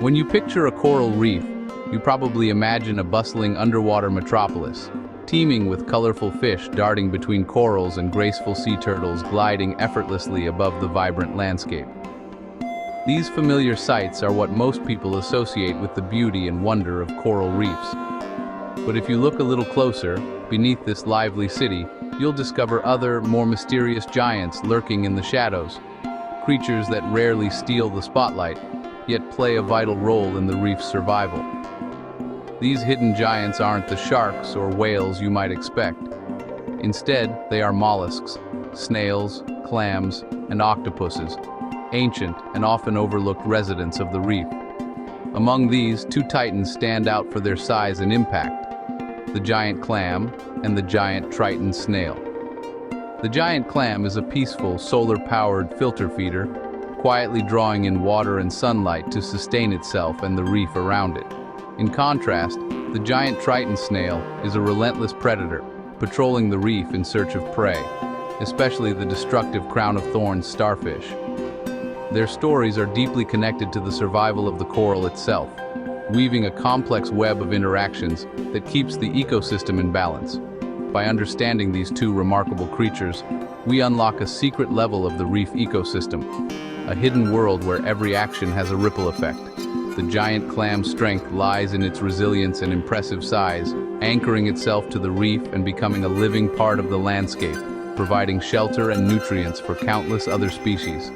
When you picture a coral reef, you probably imagine a bustling underwater metropolis, teeming with colorful fish darting between corals and graceful sea turtles gliding effortlessly above the vibrant landscape. These familiar sights are what most people associate with the beauty and wonder of coral reefs. But if you look a little closer, beneath this lively city, you'll discover other, more mysterious giants lurking in the shadows, creatures that rarely steal the spotlight, yet play a vital role in the reef's survival. These hidden giants aren't the sharks or whales you might expect. Instead, they are mollusks, snails, clams, and octopuses, ancient and often overlooked residents of the reef. Among these, two titans stand out for their size and impact: the giant clam and the giant triton snail. The giant clam is a peaceful, solar-powered filter feeder, quietly drawing in water and sunlight to sustain itself and the reef around it. In contrast, the giant triton snail is a relentless predator, patrolling the reef in search of prey, especially the destructive crown-of-thorns starfish. Their stories are deeply connected to the survival of the coral itself, weaving a complex web of interactions that keeps the ecosystem in balance. By understanding these two remarkable creatures, we unlock a secret level of the reef ecosystem, a hidden world where every action has a ripple effect. The giant clam's strength lies in its resilience and impressive size, anchoring itself to the reef and becoming a living part of the landscape, providing shelter and nutrients for countless other species.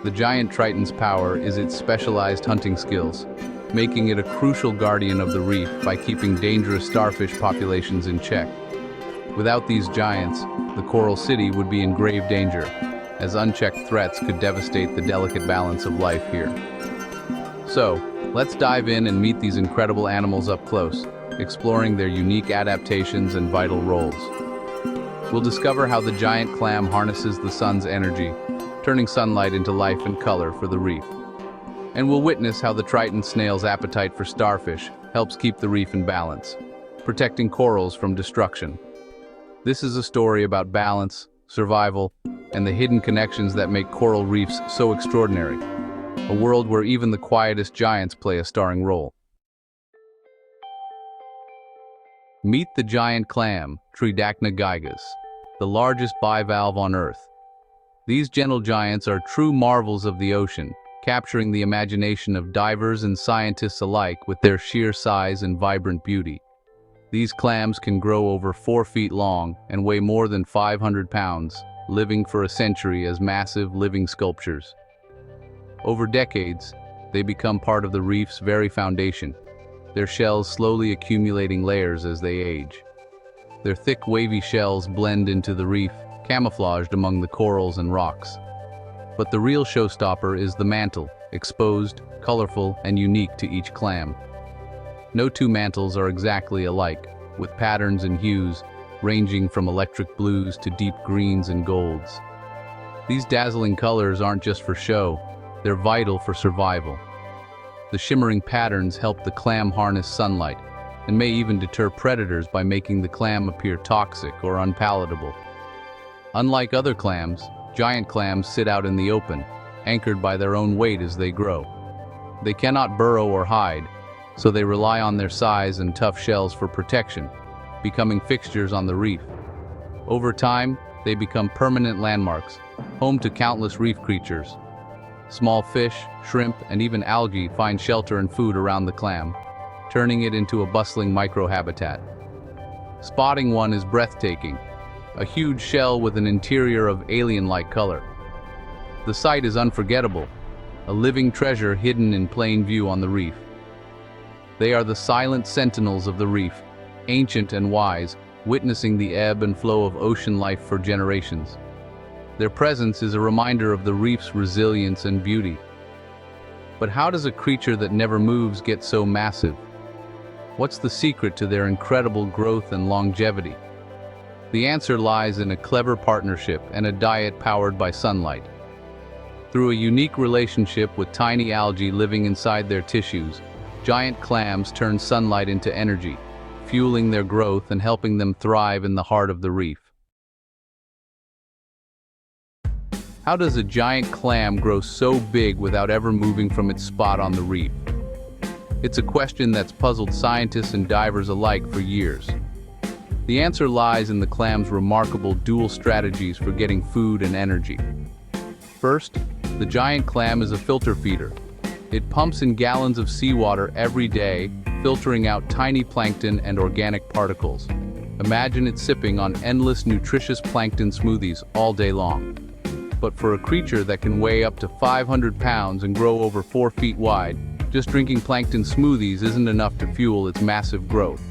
The giant triton's power is its specialized hunting skills, making it a crucial guardian of the reef by keeping dangerous starfish populations in check. Without these giants, the coral city would be in grave danger, as unchecked threats could devastate the delicate balance of life here. So, let's dive in and meet these incredible animals up close, exploring their unique adaptations and vital roles. We'll discover how the giant clam harnesses the sun's energy, turning sunlight into life and color for the reef. And we'll witness how the triton snail's appetite for starfish helps keep the reef in balance, protecting corals from destruction. This is a story about balance, survival, and the hidden connections that make coral reefs so extraordinary. A world where even the quietest giants play a starring role. Meet the giant clam, Tridacna gigas, the largest bivalve on Earth. These gentle giants are true marvels of the ocean, capturing the imagination of divers and scientists alike with their sheer size and vibrant beauty. These clams can grow over 4 feet long and weigh more than 500 pounds, living for a century as massive living sculptures. Over decades, they become part of the reef's very foundation, their shells slowly accumulating layers as they age. Their thick, wavy shells blend into the reef, camouflaged among the corals and rocks. But the real showstopper is the mantle, exposed, colorful, and unique to each clam. No two mantles are exactly alike, with patterns and hues ranging from electric blues to deep greens and golds. These dazzling colors aren't just for show, they're vital for survival. The shimmering patterns help the clam harness sunlight, and may even deter predators by making the clam appear toxic or unpalatable. Unlike other clams, giant clams sit out in the open, anchored by their own weight as they grow. They cannot burrow or hide, so they rely on their size and tough shells for protection, becoming fixtures on the reef. Over time, they become permanent landmarks, home to countless reef creatures. Small fish, shrimp, and even algae find shelter and food around the clam, turning it into a bustling microhabitat. Spotting one is breathtaking, a huge shell with an interior of alien-like color. The sight is unforgettable, a living treasure hidden in plain view on the reef. They are the silent sentinels of the reef, ancient and wise, witnessing the ebb and flow of ocean life for generations. Their presence is a reminder of the reef's resilience and beauty. But how does a creature that never moves get so massive? What's the secret to their incredible growth and longevity? The answer lies in a clever partnership and a diet powered by sunlight. Through a unique relationship with tiny algae living inside their tissues, giant clams turn sunlight into energy, fueling their growth and helping them thrive in the heart of the reef. How does a giant clam grow so big without ever moving from its spot on the reef? It's a question that's puzzled scientists and divers alike for years. The answer lies in the clam's remarkable dual strategies for getting food and energy. First, the giant clam is a filter feeder. It pumps in gallons of seawater every day, filtering out tiny plankton and organic particles. Imagine it sipping on endless nutritious plankton smoothies all day long. But for a creature that can weigh up to 500 pounds and grow over 4 feet wide, just drinking plankton smoothies isn't enough to fuel its massive growth.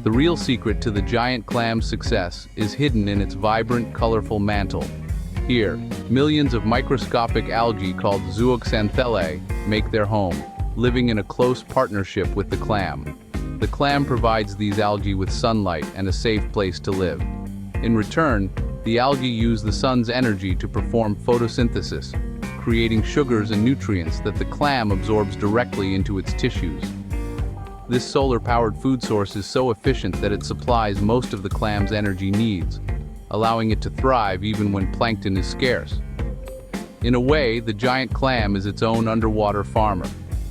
The real secret to the giant clam's success is hidden in its vibrant, colorful mantle. Here, millions of microscopic algae called zooxanthellae make their home, living in a close partnership with the clam. The clam provides these algae with sunlight and a safe place to live. In return, the algae use the sun's energy to perform photosynthesis, creating sugars and nutrients that the clam absorbs directly into its tissues. This solar-powered food source is so efficient that it supplies most of the clam's energy needs, allowing it to thrive even when plankton is scarce. In a way, the giant clam is its own underwater farmer,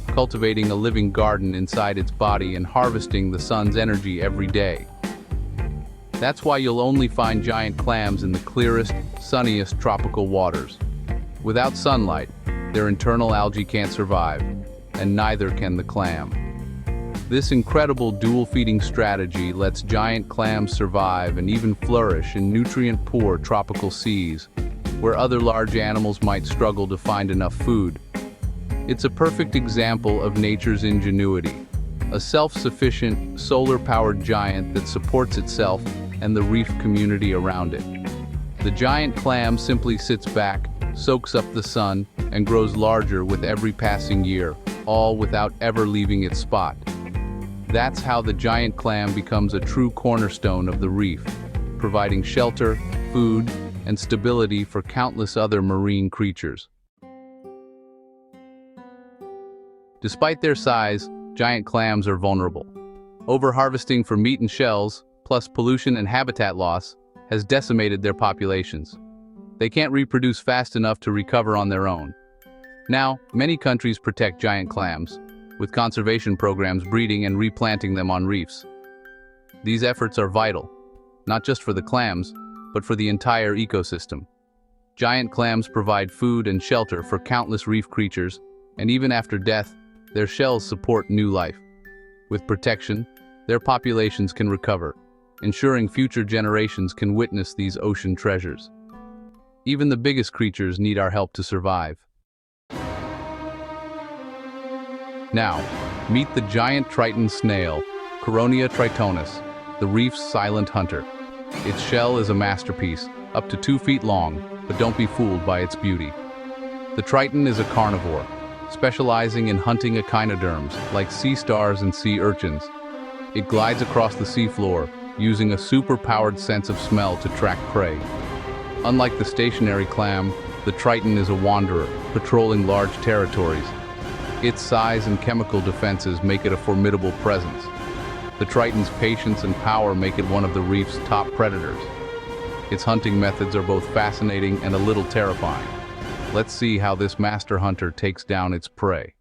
cultivating a living garden inside its body and harvesting the sun's energy every day. That's why you'll only find giant clams in the clearest, sunniest tropical waters. Without sunlight, their internal algae can't survive, and neither can the clam. This incredible dual-feeding strategy lets giant clams survive and even flourish in nutrient-poor tropical seas, where other large animals might struggle to find enough food. It's a perfect example of nature's ingenuity, a self-sufficient, solar-powered giant that supports itself and the reef community around it. The giant clam simply sits back, soaks up the sun, and grows larger with every passing year, all without ever leaving its spot. That's how the giant clam becomes a true cornerstone of the reef, providing shelter, food, and stability for countless other marine creatures. Despite their size, giant clams are vulnerable. Overharvesting for meat and shells, plus pollution and habitat loss, has decimated their populations. They can't reproduce fast enough to recover on their own. Now, many countries protect giant clams, with conservation programs breeding and replanting them on reefs. These efforts are vital, not just for the clams, but for the entire ecosystem. Giant clams provide food and shelter for countless reef creatures, and even after death, their shells support new life. With protection, their populations can recover, ensuring future generations can witness these ocean treasures. Even the biggest creatures need our help to survive. Now, meet the giant triton snail, Coronia tritonus, the reef's silent hunter. Its shell is a masterpiece, up to 2 feet long, but don't be fooled by its beauty. The triton is a carnivore, specializing in hunting echinoderms like sea stars and sea urchins. It glides across the seafloor, using a super-powered sense of smell to track prey. Unlike the stationary clam, the triton is a wanderer, patrolling large territories. Its size and chemical defenses make it a formidable presence. The triton's patience and power make it one of the reef's top predators. Its hunting methods are both fascinating and a little terrifying. Let's see how this master hunter takes down its prey.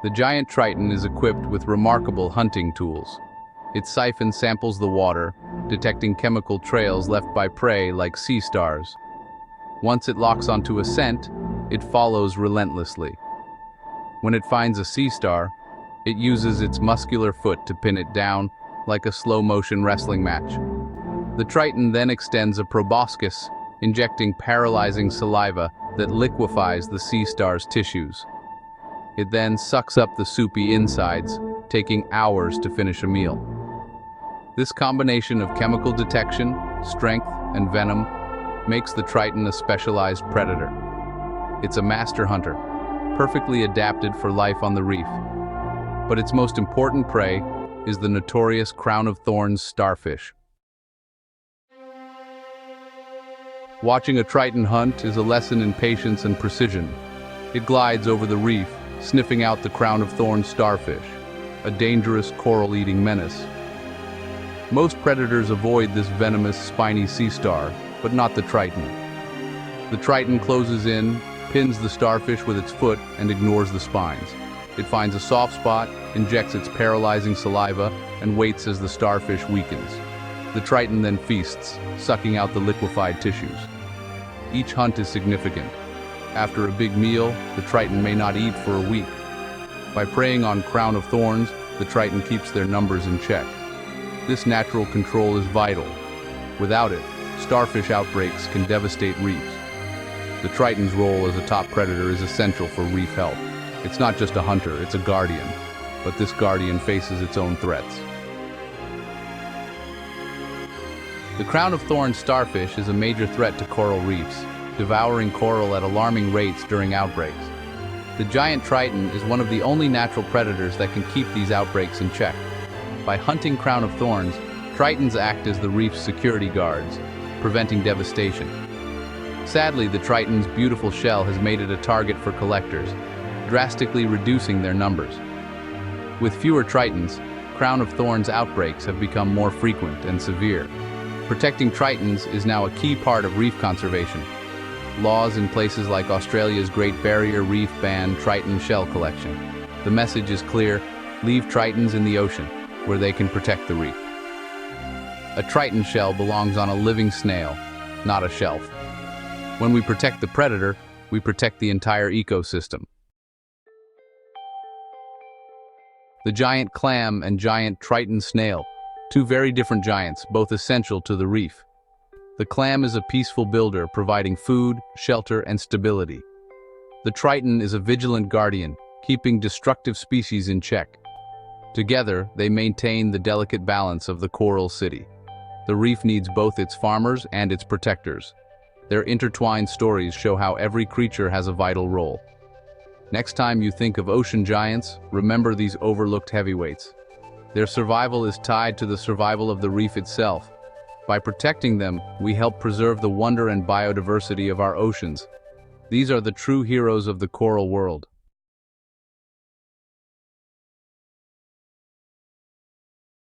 The giant triton is equipped with remarkable hunting tools. Its siphon samples the water, detecting chemical trails left by prey like sea stars. Once it locks onto a scent, it follows relentlessly. When it finds a sea star, it uses its muscular foot to pin it down, like a slow-motion wrestling match. The triton then extends a proboscis, injecting paralyzing saliva that liquefies the sea star's tissues. It then sucks up the soupy insides, taking hours to finish a meal. This combination of chemical detection, strength, and venom makes the triton a specialized predator. It's a master hunter, perfectly adapted for life on the reef. But its most important prey is the notorious crown-of-thorns starfish. Watching a triton hunt is a lesson in patience and precision. It glides over the reef, sniffing out the crown-of-thorns starfish, a dangerous coral-eating menace. Most predators avoid this venomous, spiny sea star, but not the triton. The triton closes in, pins the starfish with its foot and ignores the spines. It finds a soft spot, injects its paralyzing saliva, and waits as the starfish weakens. The Triton then feasts, sucking out the liquefied tissues. Each hunt is significant. After a big meal, the Triton may not eat for a week. By preying on crown of thorns, the Triton keeps their numbers in check. This natural control is vital. Without it, starfish outbreaks can devastate reefs. The Triton's role as a top predator is essential for reef health. It's not just a hunter, it's a guardian. But this guardian faces its own threats. The crown of thorns starfish is a major threat to coral reefs, devouring coral at alarming rates during outbreaks. The giant Triton is one of the only natural predators that can keep these outbreaks in check. By hunting crown of thorns, Tritons act as the reef's security guards, preventing devastation. Sadly, the Triton's beautiful shell has made it a target for collectors, drastically reducing their numbers. With fewer Tritons, crown of thorns outbreaks have become more frequent and severe. Protecting Tritons is now a key part of reef conservation. Laws in places like Australia's Great Barrier Reef ban Triton shell collection. The message is clear: leave Tritons in the ocean, where they can protect the reef. A Triton shell belongs on a living snail, not a shelf. When we protect the predator, we protect the entire ecosystem. The giant clam and giant Triton snail, two very different giants, both essential to the reef. The clam is a peaceful builder, providing food, shelter, and stability. The Triton is a vigilant guardian, keeping destructive species in check. Together, they maintain the delicate balance of the coral city. The reef needs both its farmers and its protectors. Their intertwined stories show how every creature has a vital role. Next time you think of ocean giants, remember these overlooked heavyweights. Their survival is tied to the survival of the reef itself. By protecting them, we help preserve the wonder and biodiversity of our oceans. These are the true heroes of the coral world.